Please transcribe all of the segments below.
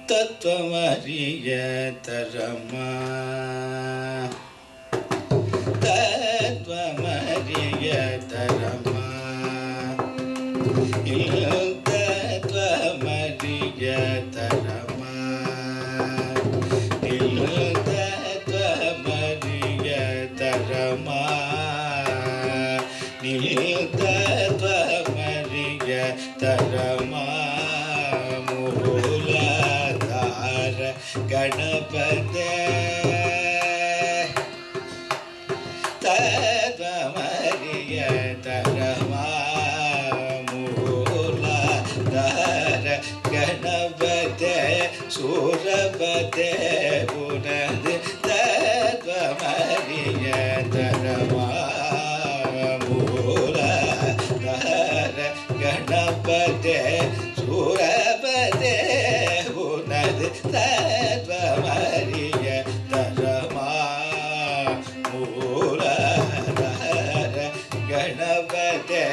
தத்துவமறிய தரமா தத்துவமறிய தரமா தத்துவமறிய தரமா தத்துவமறிய தரமா தத்துவமறிய தரமா மூலாதார கணபதே தத்துவமறிய தரமா மூலாதார கணபதே சூரபதே உனது தத்துவமறிய தரமா மூலாதார கணபதே சூரபதே உனது தத்துவமறிய தரமா மூலாதார கணபதே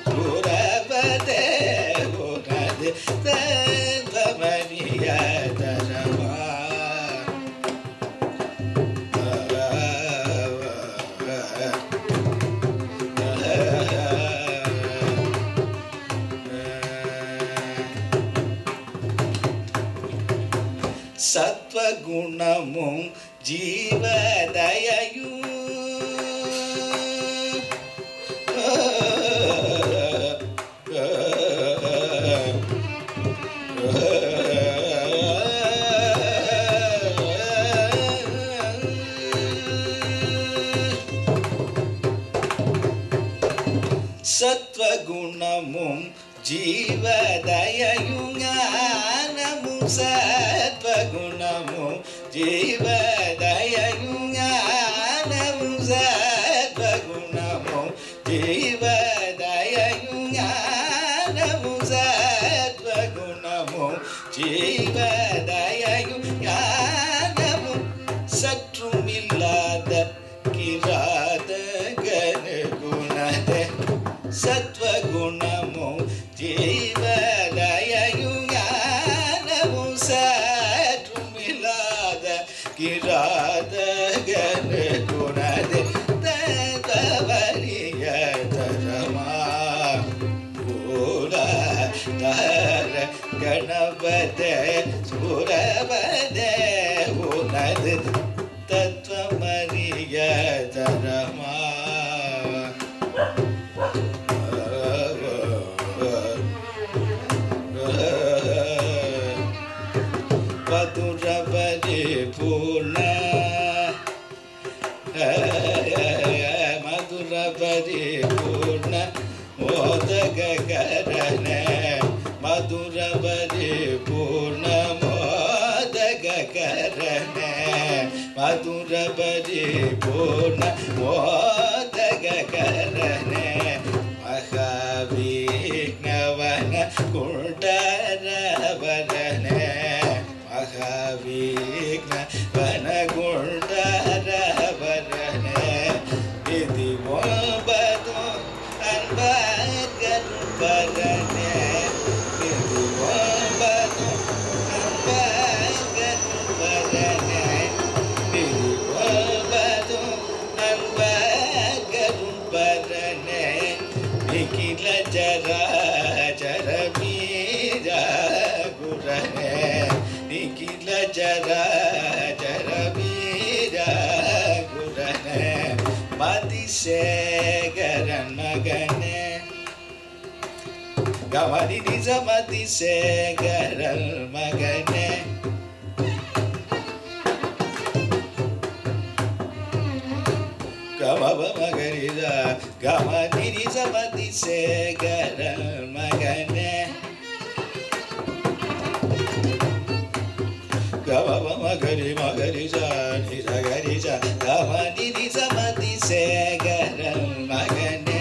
சூரபதே உனது தத்துவமறிய தரமா சத்வகுணமும் ஜீவதயையும் சத்வகுணமும் ஜீவதயையும் ஞானமும் சத்வகுணமும் ஜீவதயையும் ஞானமும் சத்வகுணமும் ஜீவதயையும் ஞானமும் சத்வகுணமும் ஜீவதயையும் ஞானமும் சற்றும் இல்லாத கிராத கனுகுணதே சத்வகுணமும் ஜீவதயையும் ஞானமும் சற்றும் இல்லாத கிராத கனுகுணதே தத்துவமறிய தரமா மூலாதார கணபதே சூரபதே உனது தத்துவமறிய தரமா மதுரபதி பூர்ண மதுரபதி பூர்ண மோதக கரண மதுரபதி பூர்ண மோதக கரண மதுரபதி பூர்ண மோதக கரண மகாவிக்னவன குண்டரவரண மகாவிக்னவன குண்டரவரண விதி ஒன்பதும் அன்பகருபரண விதி ஒன்பதும் அன்பகருபரண விதி ஒன்பதும் அன்பகருபரண நிகில ஜராஜர மீர குரண நிகில ஜராஜர மீர குரண மதிசேகரன் மகனே கமதி நிஜ மதிசேகரன் மகனே கமப மகரித கமதி நிஜ மதிசேகரன் மகனே கமப மகரி மகரிஜ நிஜ கரிஜ கமதி நிஜ மதிசேகரன் மகனே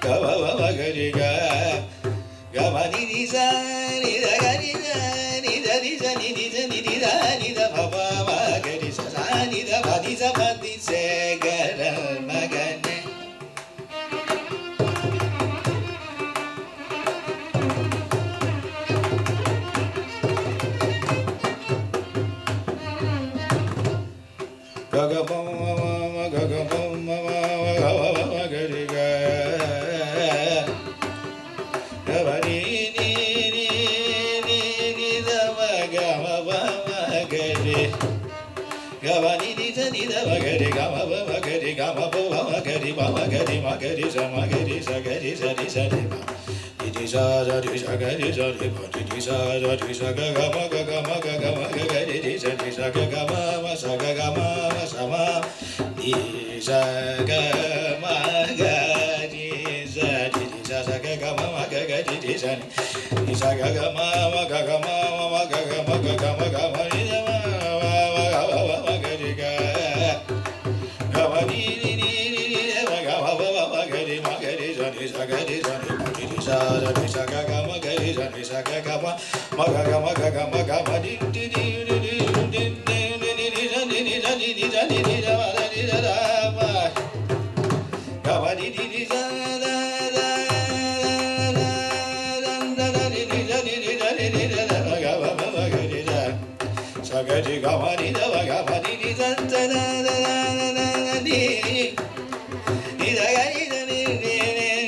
கமப மகரிக கமதி நிஜ நிஜ கரிஜ நிஜ நிஜ நிஜ நிஜ நிஜ பப மகரிஜ நிஜ மதிச மதிசேகரன் மகனே gari ma gari sa ma gari sa ri sa re ma. Di sa ri sa ga ri sa re ma di sa ga ga ma ga ga ma ga ga ma ga ga ri sa ga ga ma sa ga ga ma sa ma di sa ga ma ga ri sa ga ga ma ga ga ri sa ni sa ga ga ma ga ga ma ga ga ma ga ga ma ga ma ri sa ma ma ga ri ga ga ma ri ri ri ri ma ga ma ga ri ma ga ri sa ni sa ga ri sa ni ma ri sa ga ga ma ga ri sa ni sa ga ga ma ga ga ma ga ga ma ga ma ri ri ri ri ri ri ri sa ni ni sa ni ni sa ni ni sa ma sa ni sa da ma ga ma ri ri ri sa da da da da ri ri sa ni ni sa ni ni sa da ma ga ma ga ri sa sa ga ri ga ma ri da ma ga ma ri ri sa da da da da ni ni sa ga ri sa ni ni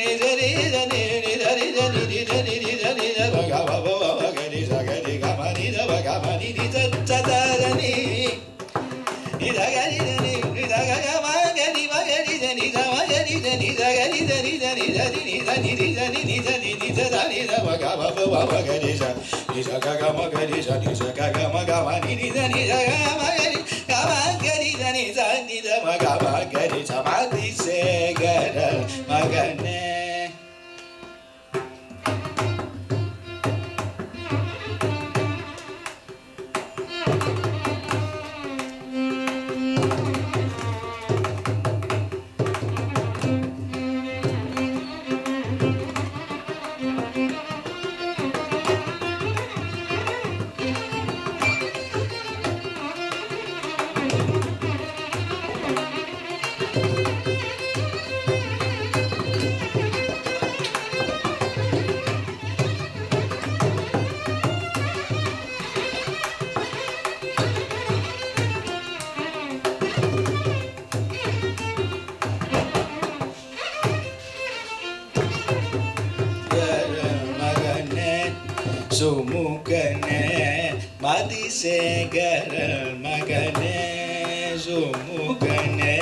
ni sa ri sa ni ni sa ri sa ni ni sa ni ni sa ni sa ma ga ma ga ri sa ga ri ga ma ri da ma ga ma ri ri sa sa da da ni ni sa ga ri sa ni ni sa ga ga ma ga ri sa ni sa ma ga ri sa ni sa ga ri sa ni sa ni sa ni sa ni ni sa ni ni sa ni ni sa da ni sa ma ga ma ga ri sa ni sa ga ga ma ga ri sa ni sa ga ga ma ga ma ni ni sa ni sa ga ma ga ri ga ma ga ri sa ni sa ni sa ma ga ma ga ri sa ma di se ga ra ma ga ne. Sumukane madi segaral magane sumukane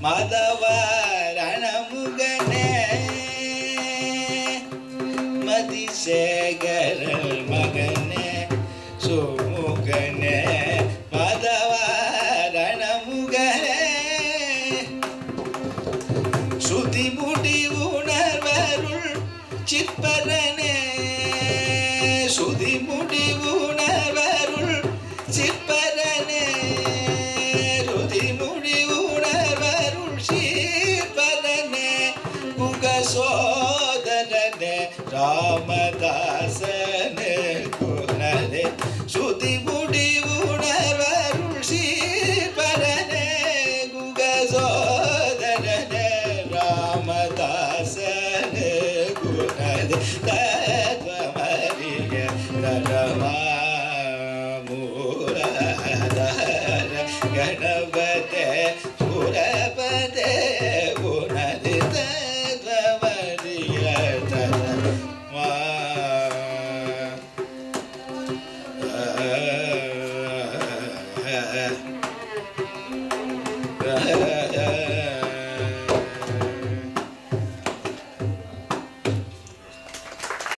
madavarana mugane madi segaral magane sumukane madavarana mugane சுதி முடி உணர்வருள் சிற்பரனே சுதி முடி உணர்வருள் சிற்பரனே சுதி முடி உணர்வருள் சிற்பரனே குக சோதரனே ராமதாசனே குணரே சுதி முடி உணர்வருள் சிற்பரனே குக சோதரனே ராமதாசனே குணரே தத்வமரிய ரமாமுரதர கணபதே சுரபதே குணரே தத்வமரிய தத்வமா